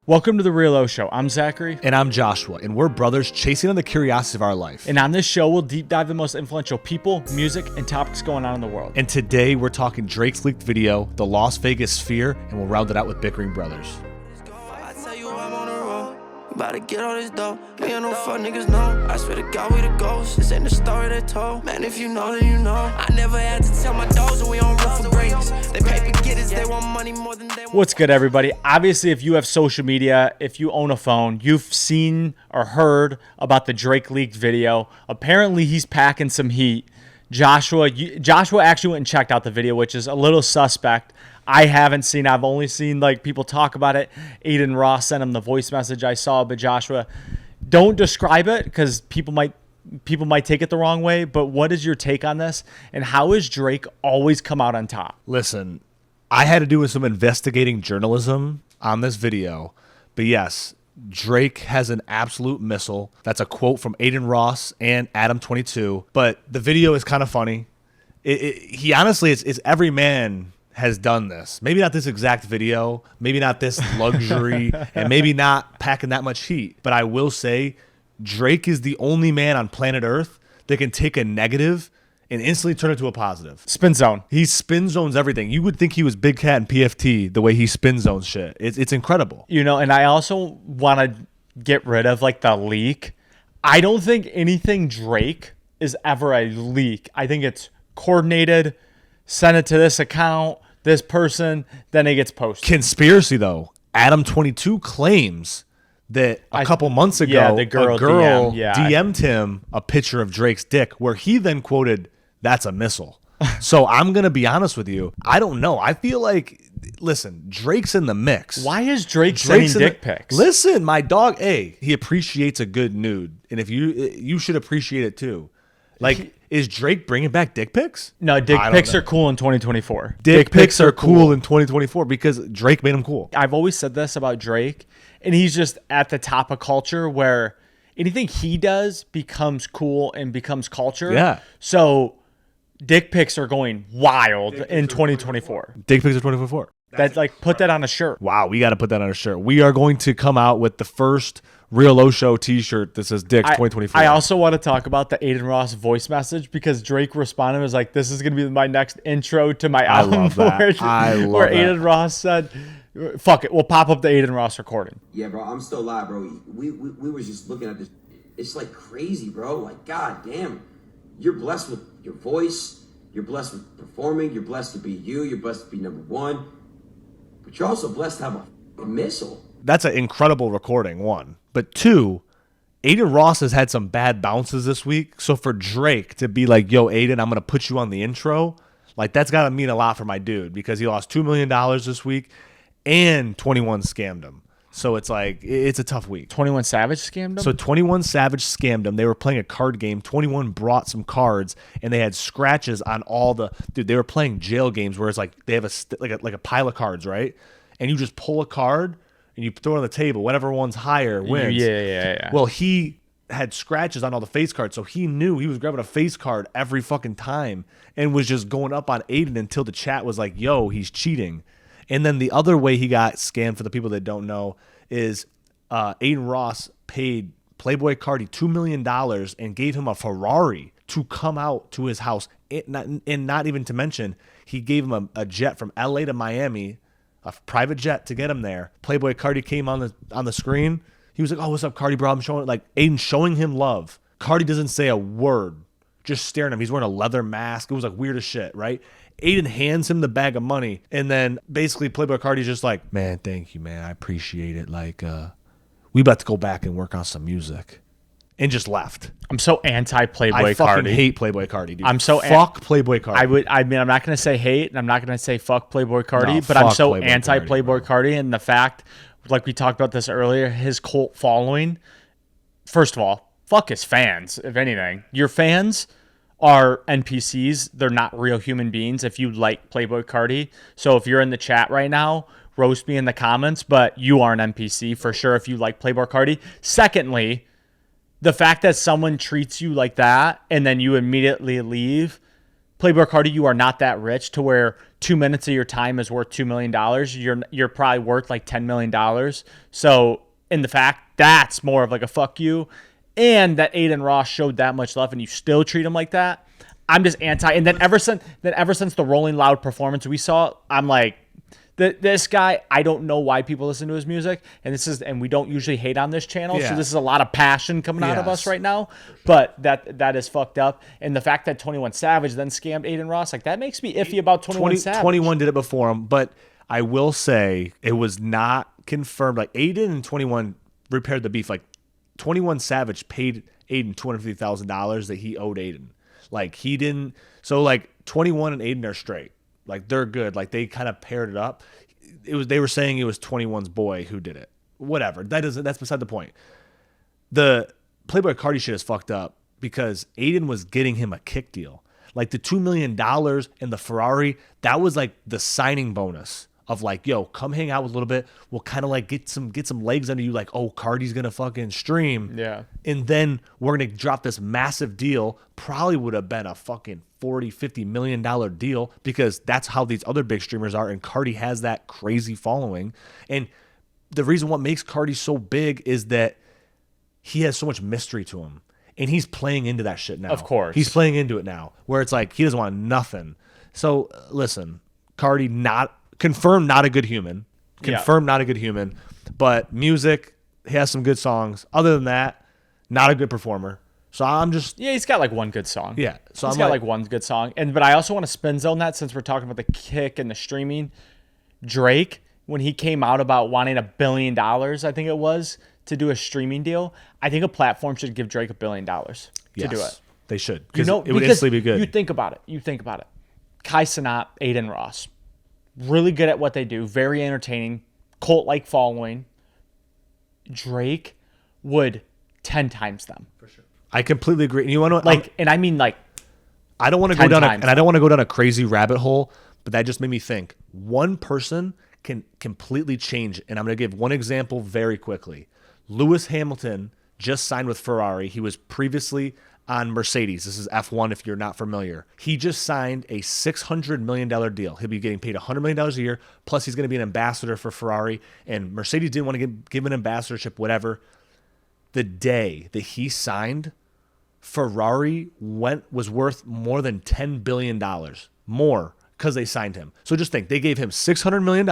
Welcome to the Real Oshow. I'm Zachary. And I'm Joshua, and we're brothers chasing on the curiosity of our life. And on this show, we'll deep dive the most influential people, music, and topics going on in the world. And today, we're talking Drake's leaked video, the Las Vegas Sphere, and we'll round it out with Bickering Brothers. About to get all this dough. Me and no fuck niggas know. I swear to God we the ghosts. This ain't the story they told. Man, if you know, then you know. I never had to tell my dogs and we on rough for greatness. They paper getters, they want money more than they want. What's good, everybody? Obviously, if you have social media, if you own a phone, you've seen or heard about the Drake leaked video. Apparently, he's packing some heat. Joshua actually went and checked out the video, which is a little suspect. I haven't seen. I've only seen people talk about it. Aiden Ross sent him the voice message I saw, but Joshua, don't describe it because people might take it the wrong way. But what is your take on this, and how has Drake always come out on top? Listen, I had to do some investigating journalism on this video, but yes, Drake has an absolute missile. That's a quote from Aiden Ross and Adam22. But the video is kind of funny. He honestly, it's every man has done this. Maybe not this exact video, maybe not this luxury, and maybe not packing that much heat. But I will say, Drake is the only man on planet Earth that can take a negative and instantly turn it to a positive. Spin zone. He spin zones everything. You would think he was Big Cat and PFT the way he spin zones shit. It's incredible. You know, and I also want to get rid of the leak. I don't think anything Drake is ever a leak. I think it's coordinated, send it to this account, this person, then it gets posted. Conspiracy, though. Adam22 claims that a couple months ago, the girl a girl DM'd DM'd him a picture of Drake's dick, where he then quoted, "That's a missile." So I'm going to be honest with you. I don't know. I feel like, listen, Drake's in the mix. Why is Drake sending dick pics? Listen, my dog, he appreciates a good nude. And if you should appreciate it too. Is Drake bringing back dick pics? No, dick pics are cool in 2024. Dick pics are cool in 2024 because Drake made them cool. I've always said this about Drake, and he's just at the top of culture where anything he does becomes cool and becomes culture. Yeah. So dick pics are going wild in 2024. Dick pics are 2024. Put that on a shirt. Wow, we got to put that on a shirt. We are going to come out with the first Real Oshow t-shirt that says Dick's 2024. I also want to talk about the Aiden Ross voice message because Drake responded and was like, "This is going to be my next intro to my album." I love that. Where Aiden Ross said, "Fuck it, we'll pop up the Aiden Ross recording." Yeah, bro, I'm still live, bro. We were just looking at this. It's crazy, bro. God damn. You're blessed with your voice. You're blessed with performing. You're blessed to be you. You're blessed to be number one. But you're also blessed to have a missile. That's an incredible recording, one. But two, Aiden Ross has had some bad bounces this week. So for Drake to be like, "Yo, Aiden, I'm going to put you on the intro," that's got to mean a lot for my dude because he lost $2 million this week and 21 scammed him. So it's a tough week. 21 Savage scammed him? So 21 Savage scammed him. They were playing a card game. 21 brought some cards, and they had scratches on all the... Dude, they were playing jail games where it's they have a pile of cards, right? And you just pull a card, and you throw it on the table. Whatever one's higher wins. Yeah. Well, he had scratches on all the face cards, so he knew he was grabbing a face card every fucking time and was just going up on Aiden until the chat was like, "Yo, he's cheating." And then the other way he got scammed, for the people that don't know, is Aiden Ross paid Playboi Carti $2 million and gave him a Ferrari to come out to his house. And not even to mention, he gave him a jet from LA to Miami, a private jet to get him there. Playboi Carti came on the screen. He was like, "Oh, what's up, Carti, bro?" I'm showing Aiden showing him love. Carti doesn't say a word, just staring at him. He's wearing a leather mask. It was weird as shit, right? Aiden hands him the bag of money, and then basically Playboi Carti's just like, "Man, thank you, man. I appreciate it. We about to go back and work on some music," and just left. I'm so anti Playboi Carti. I fucking hate Playboi Carti, dude. I'm so fuck Playboi Carti. I'm not gonna say hate, and I'm not gonna say fuck Playboi Carti, No, but I'm so Playboi anti Carti, Playboi Carti, and the fact, we talked about this earlier, his cult following. First of all, fuck his fans. If anything, your fans are NPCs. They're not real human beings if you like Playboi Carti. So if you're in the chat right now, roast me in the comments, but you are an NPC for sure if you like Playboi Carti. Secondly, the fact that someone treats you like that and then you immediately leave, Playboi Carti, you are not that rich to where 2 minutes of your time is worth $2 million, you're probably worth like $10 million. So in the fact, that's more of like a fuck you. And that Aiden Ross showed that much love and you still treat him like that. I'm just anti. And then ever since the Rolling Loud performance we saw, I'm like, this guy, I don't know why people listen to his music, and we don't usually hate on this channel, so this is a lot of passion coming out of us right now. But that is fucked up, and the fact that 21 Savage then scammed Aiden Ross, like that makes me iffy about 21 Savage. 21 did it before him, but I will say it was not confirmed. Like Aiden and 21 repaired the beef. Like 21 Savage paid Aiden $250,000 that he owed Aiden. Like he didn't. So like 21 and Aiden are straight. Like they're good. Like they kind of paired it up. They were saying it was 21's boy who did it. Whatever. That's beside the point. The Playboy Cardi shit is fucked up because Aiden was getting him a kick deal. Like the $2 million and the Ferrari, that was like the signing bonus of like, yo, come hang out with a little bit. We'll kind of like get some legs under you. Like, oh, Cardi's gonna fucking stream. Yeah. And then we're gonna drop this massive deal. Probably would have been a fucking $40-50 million deal because that's how these other big streamers are. And Cardi has that crazy following. And the reason what makes Cardi so big is that he has so much mystery to him. And he's playing into that shit now. Of course. He's playing into it now where it's like he doesn't want nothing. So listen, Cardi confirmed not a good human. Not a good human. But music, he has some good songs. Other than that, not a good performer. So I'm just... Yeah, he's got like one good song. Yeah. So he's got like one good song. But I also want to spin zone that since we're talking about the kick and the streaming. Drake, when he came out about wanting $1 billion, I think it was, to do a streaming deal, I think a platform should give Drake $1 billion to do it. They should. Because it would instantly be good. You think about it. Kai Cenat, Aiden Ross. Really good at what they do. Very entertaining. Cult-like following. Drake would 10 times them. For sure. I completely agree. And you want to I don't want to go down I don't want to go down a crazy rabbit hole, but that just made me think. One person can completely change, and I'm going to give one example very quickly. Lewis Hamilton just signed with Ferrari. He was previously on Mercedes. This is F1 if you're not familiar. He just signed a $600 million deal. He'll be getting paid $100 million a year, plus he's going to be an ambassador for Ferrari, and Mercedes didn't want to give him an ambassadorship, whatever. The day that he signed, Ferrari was worth more than $10 billion more because they signed him. So just think, they gave him $600 million.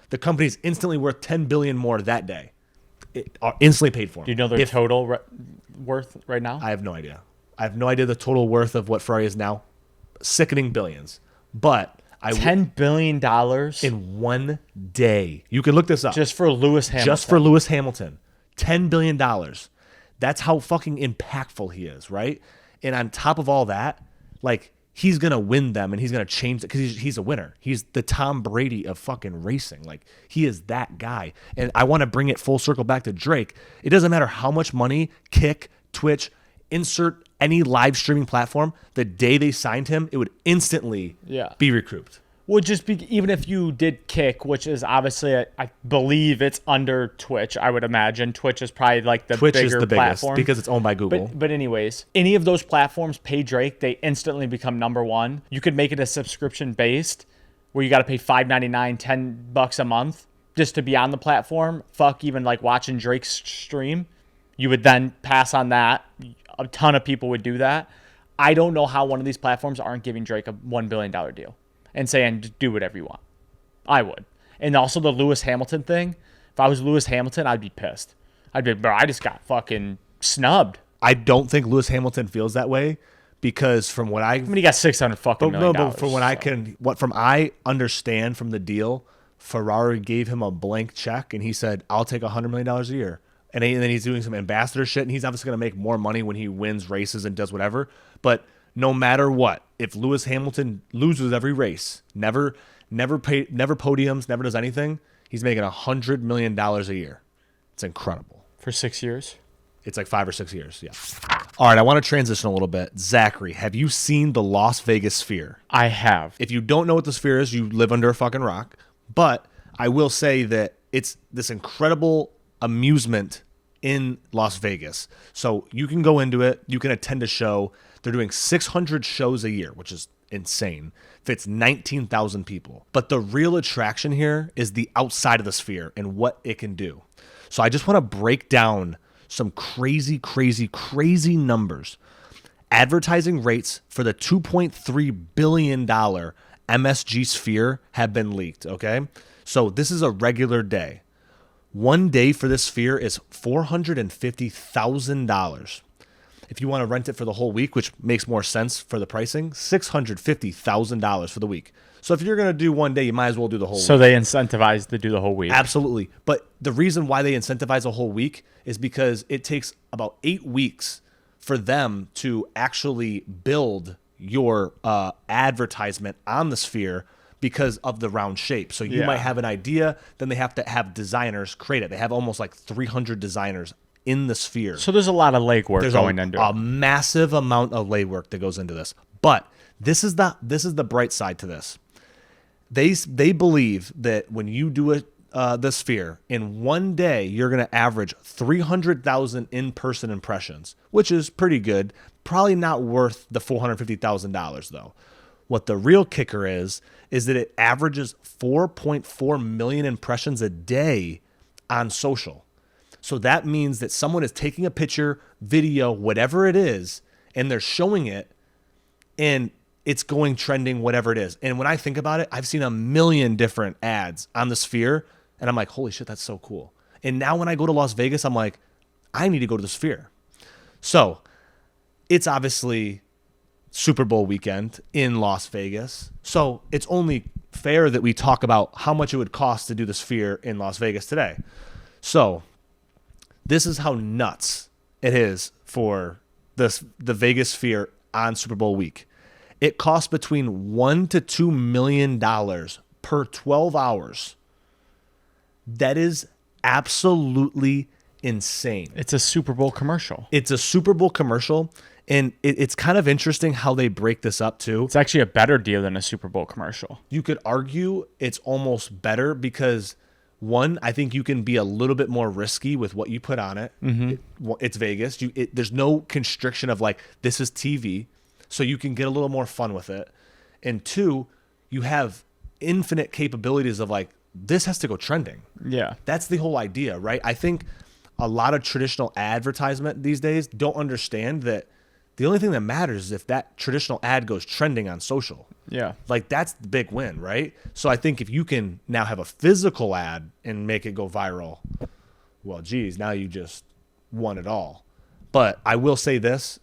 The company's instantly worth $10 billion more that day. Instantly paid for him. Do you know their total worth right now? I have no idea. I have no idea the total worth of what Ferrari is now. Sickening billions. But $10 billion in one day. You can look this up. Just for Lewis Hamilton. Just for Lewis Hamilton. $10 billion. That's how fucking impactful he is, right? And on top of all that, like, he's going to win them and he's going to change it because he's a winner. He's the Tom Brady of fucking racing. Like, he is that guy. And I want to bring it full circle back to Drake. It doesn't matter how much money, Kick, Twitch, insert any live streaming platform, the day they signed him, it would instantly be recouped. Would just be, even if you did Kick, which is obviously, I believe it's under Twitch, I would imagine. Twitch is probably like the Twitch bigger is the platform. biggest because it's owned by Google. But anyways, any of those platforms pay Drake, they instantly become number one. You could make it a subscription based where you got to pay $5.99, $10 a month just to be on the platform. Fuck, even like watching Drake's stream. You would then pass on that. A ton of people would do that. I don't know how one of these platforms aren't giving Drake a $1 billion deal and saying, do whatever you want. I would. And also the Lewis Hamilton thing. If I was Lewis Hamilton, I'd be pissed. I'd be, bro, I just got fucking snubbed. I don't think Lewis Hamilton feels that way because from what I mean, he got $600 fucking million. But from what I understand from the deal, Ferrari gave him a blank check and he said, I'll take $100 million a year. And then he's doing some ambassador shit and he's obviously going to make more money when he wins races and does whatever. But no matter what, if Lewis Hamilton loses every race, never podiums, never does anything, he's making $100 million a year. It's incredible. For 6 years? It's like 5 or 6 years, yeah. All right, I want to transition a little bit. Zachary, have you seen the Las Vegas Sphere? I have. If you don't know what the Sphere is, you live under a fucking rock. But I will say that it's this incredible amusement in Las Vegas. So you can go into it, you can attend a show. They're doing 600 shows a year, which is insane. Fits 19,000 people. But the real attraction here is the outside of the sphere and what it can do. So I just want to break down some crazy, crazy, crazy numbers. Advertising rates for the $2.3 billion MSG sphere have been leaked, okay? So this is a regular day. One day for this sphere is $450,000. If you want to rent it for the whole week, which makes more sense for the pricing, $650,000 for the week. So if you're going to do one day, you might as well do the whole week. So they incentivize to do the whole week. Absolutely. But the reason why they incentivize a whole week is because it takes about 8 weeks for them to actually build your advertisement on the sphere because of the round shape. So you might have an idea, then they have to have designers create it. They have almost like 300 designers in the sphere. So there's a lot of legwork going into it. A massive amount of legwork that goes into this. But this is the bright side to this. They believe that when you do the sphere in one day, you're going to average 300,000 in-person impressions, which is pretty good. Probably not worth the $450,000 though. What the real kicker is that it averages 4.4 million impressions a day on social. So that means that someone is taking a picture, video, whatever it is, and they're showing it, and it's going trending, whatever it is. And when I think about it, I've seen a million different ads on the sphere, and I'm like, holy shit, that's so cool. And now when I go to Las Vegas, I'm like, I need to go to the sphere. So it's obviously Super Bowl weekend in Las Vegas. So it's only fair that we talk about how much it would cost to do the sphere in Las Vegas today. So this is how nuts it is for the Vegas sphere on Super Bowl week. It costs between $1 to $2 million per 12 hours. That is absolutely insane. It's a Super Bowl commercial. It's a Super Bowl commercial, and it's kind of interesting how they break this up too. It's actually a better deal than a Super Bowl commercial. You could argue it's almost better because, one, I think you can be a little bit more risky with what you put on it. It's Vegas. There's no constriction of like, this is TV, so you can get a little more fun with it. And two, you have infinite capabilities of like, this has to go trending. Yeah. That's the whole idea, right? I think a lot of traditional advertisement these days don't understand that the only thing that matters is if that traditional ad goes trending on social. Yeah. Like that's the big win, right? So I think if you can now have a physical ad and make it go viral, well, geez, now you just won it all. But I will say this,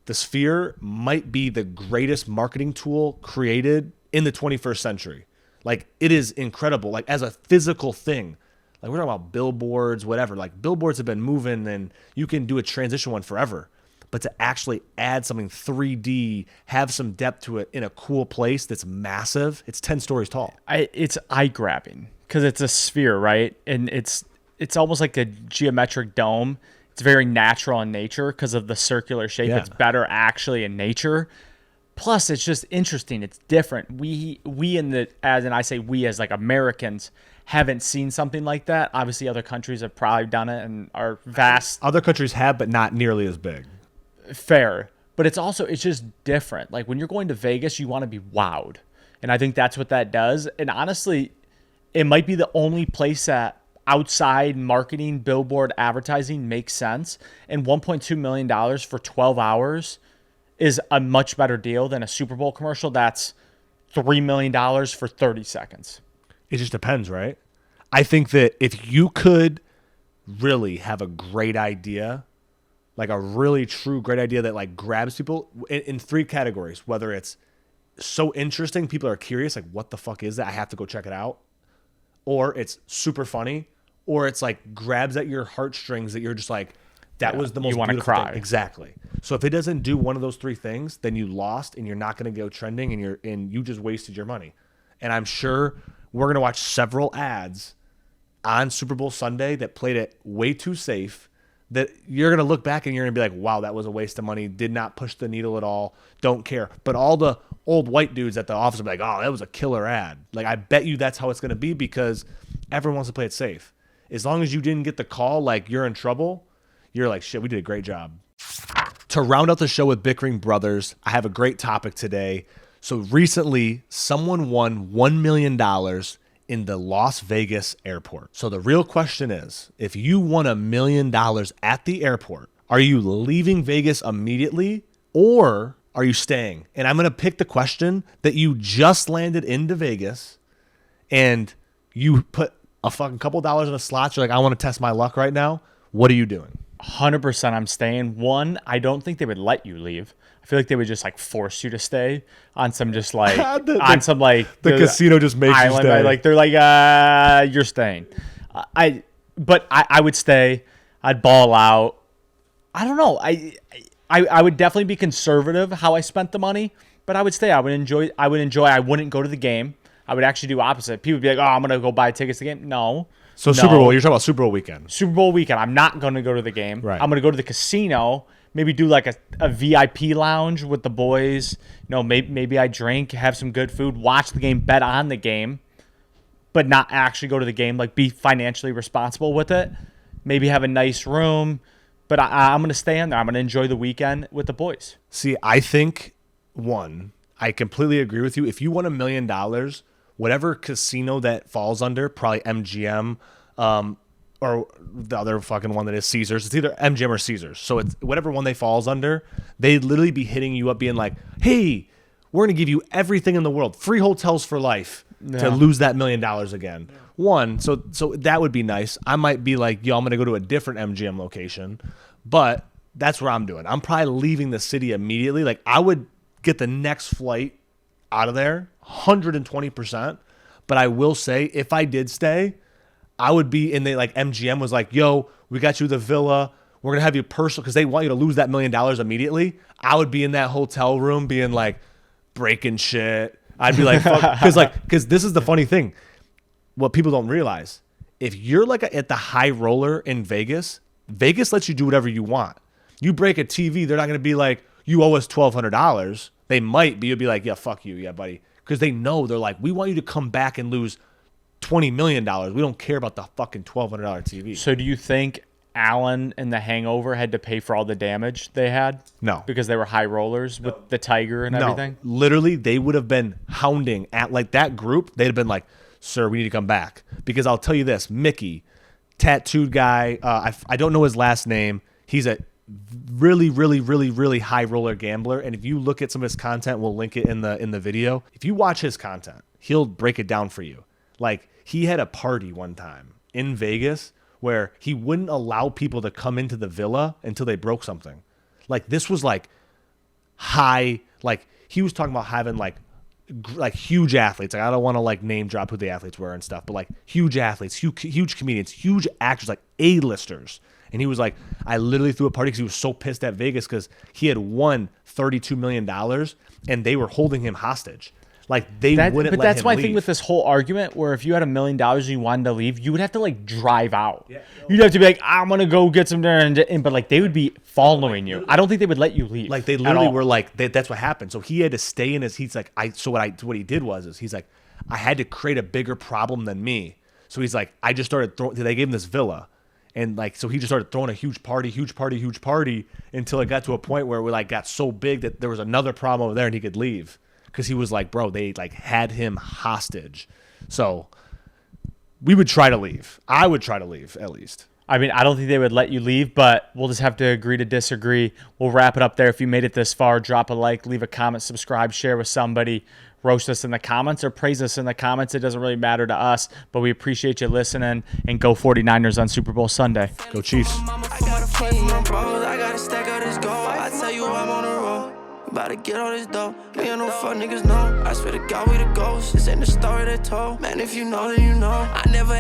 the Sphere might be the greatest marketing tool created in the 21st century. Like it is incredible, like as a physical thing. Like we're talking about billboards, whatever. Like billboards have been moving and you can do a transition one forever. But to actually add something 3D, have some depth to it in a cool place that's massive, it's 10 stories tall. It's eye-grabbing because it's a sphere, right? And it's almost like a geometric dome. It's very natural in nature because of the circular shape. Yeah. It's better actually in nature. Plus, it's just interesting. It's different. We as like Americans haven't seen something like that. Obviously, other countries have probably done it and are vast. Other countries have, but not nearly as big. Fair. But it's just different. Like when you're going to Vegas, you want to be wowed. And I think that's what that does. And honestly, it might be the only place that outside marketing, billboard advertising makes sense. And $1.2 million for 12 hours is a much better deal than a Super Bowl commercial that's $3 million for 30 seconds. It just depends, right? I think that if you could really have a great idea, like a really true great idea that like grabs people in three categories, whether it's so interesting, people are curious, like what the fuck is that? I have to go check it out. Or it's super funny, or it's like grabs at your heartstrings that you're just like, that was the most want to beautiful cry. thing. Exactly. So if it doesn't do one of those three things, then you lost and you're not going to go trending and you just wasted your money. And I'm sure we're going to watch several ads on Super Bowl Sunday that played it way too safe that you're going to look back and you're going to be like, wow, that was a waste of money. Did not push the needle at all. Don't care. But all the old white dudes at the office will be like, oh, that was a killer ad. Like, I bet you that's how it's going to be because everyone wants to play it safe. As long as you didn't get the call like you're in trouble, you're like, shit, we did a great job. To round out the show with Bickering Brothers, I have a great topic today. So recently, someone won $1 million in the Las Vegas airport. So the real question is, if you won $1 million at the airport, are you leaving Vegas immediately or are you staying? And I'm going to pick the question that you just landed into Vegas and you put a fucking couple dollars in a slot. You're like, I want to test my luck right now. What are you doing? 100% I'm staying. One, I don't think they would let you leave. I feel like they would just like force you to stay on some just like the casino just makes island, you stay. Like they're like, you're staying. I would stay. I'd ball out. I don't know. I would definitely be conservative how I spent the money, but I would stay. I would enjoy. I wouldn't go to the game. I would actually do opposite. People would be like, oh, I'm gonna go buy tickets to the game. No. So Super Bowl, you're talking about Super Bowl weekend. Super Bowl weekend. I'm not going to go to the game. Right. I'm going to go to the casino, maybe do like a VIP lounge with the boys. You know, maybe I drink, have some good food, watch the game, bet on the game, but not actually go to the game, like be financially responsible with it. Maybe have a nice room, but I'm going to stay in there. I'm going to enjoy the weekend with the boys. See, I think, I completely agree with you. If you won $1 million, whatever casino that falls under, probably MGM, or the other fucking one that is Caesars. It's either MGM or Caesars. So it's whatever one they falls under, they'd literally be hitting you up being like, hey, we're going to give you everything in the world. Free hotels for life to lose that $1 million again. Yeah. So that would be nice. I might be like, yo, I'm going to go to a different MGM location. But that's where I'm doing. I'm probably leaving the city immediately. Like I would get the next flight out of there 120%. But I will say, if I did stay, I would be in the, like MGM was like, yo, we got you the villa. We're going to have you personal because they want you to lose that $1 million immediately. I would be in that hotel room being like breaking shit. I'd be like, fuck. Because this is the funny thing. What people don't realize, if you're like at the high roller in Vegas, Vegas lets you do whatever you want. You break a TV, they're not going to be like, you owe us $1,200. They might be. You'll be like, yeah, fuck you. Yeah, buddy. Because they know, they're like, we want you to come back and lose $20 million. We don't care about the fucking $1,200 TV. So do you think Alan and the Hangover had to pay for all the damage they had? No. Because they were high rollers with the tiger and everything? Literally, they would have been hounding at like that group. They'd have been like, sir, we need to come back. Because I'll tell you this, Mickey, tattooed guy, I don't know his last name. He's a really, really, really, really high roller gambler. And if you look at some of his content, we'll link it in the video. If you watch his content, he'll break it down for you. Like he had a party one time in Vegas where he wouldn't allow people to come into the villa until they broke something. Like this was like high, like he was talking about having like huge athletes. Like I don't want to like name drop who the athletes were and stuff, but like huge athletes, huge comedians, huge actors, like A-listers. And he was like, I literally threw a party because he was so pissed at Vegas because he had won $32 million and they were holding him hostage. Like wouldn't let him leave. But that's my thing with this whole argument where if you had $1 million and you wanted to leave, you would have to like drive out. Yeah, you'd have to be like, I'm going to go get some dinner. But like they would be following you. I don't think they would let you leave. Like they literally were like, that's what happened. So he had to stay in his, he's like, what he did was he's like, I had to create a bigger problem than me. So he's like, I just started throwing, they gave him this villa. And like, so he just started throwing a huge party until it got to a point where we like got so big that there was another problem over there and he could leave. Cause he was like, bro, they like had him hostage. So we would try to leave. I would try to leave at least. I mean, I don't think they would let you leave, but we'll just have to agree to disagree. We'll wrap it up there. If you made it this far, drop a like, leave a comment, subscribe, share with somebody, roast us in the comments or praise us in the comments. It doesn't really matter to us, but we appreciate you listening, and go 49ers on Super Bowl Sunday. Go Chiefs. I got a stack of this gold. I tell you I'm on the road. About to get all this dough. Me and no fuck niggas know. I swear to God we the ghosts. This ain't the story they told. Man, if you know, then you know. I never